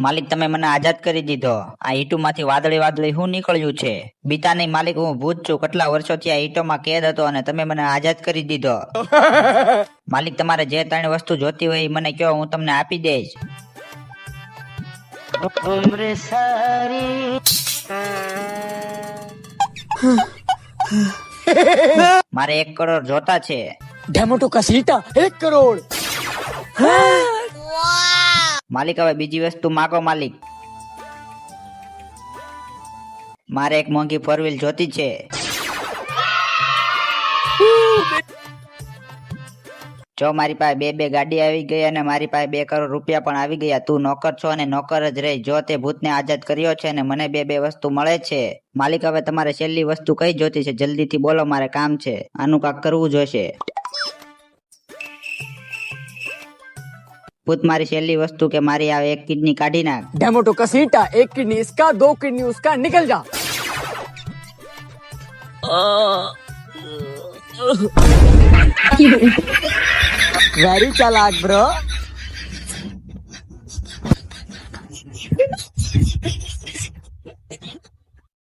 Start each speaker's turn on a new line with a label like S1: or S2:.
S1: માલિક તમે મને આઝાદ કરી દીધો. આ ઈંટોમાંથી વાદળી વાદળી શું નીકળ્યું છે? બીતા નહીં માલિક, હું ભૂત છું. કેટલા વર્ષોથી આ ઈંટોમાં કેદ હતો અને તમે મને આઝાદ કરી દીધો. માલિક તમારે જે 3 વસ્તુ જોતી હોય એ મને કહો, હું તમને આપી દઈશ. મારે 1 કરોડ જોતા છે.
S2: डेमोटो का सीटा 1 करोड़।
S1: માલિક હવે બીજી વસ્તુ માગો માલિક. મારે એક મોંઘી 4 વ્હીલ જોતી છે. જો મારી પાસે બે ગાડી આવી ગઈ અને મારી પાસે 2 કરોડ રૂપિયા પણ આવી ગયા. તું નોકર છો અને નોકર જ રહી. જો તે ભૂતને આઝાદ કર્યો છે અને મને બે વસ્તુ મળે છે. માલિક હવે તમારે છેલ્લી વસ્તુ કઈ જોતી છે? જલ્દીથી બોલો, મારે કામ છે. આનું કાંક કરવું જોઈશે. ભૂત મારી છેલ્લી વસ્તુ કે મારી આવે 1 કિડની કાઢી નાખ.
S2: डेमोटो का सीटा 1 किडनी इसका 2 किडनी उसका, निकल जा। वेरी चालाक ब्रो।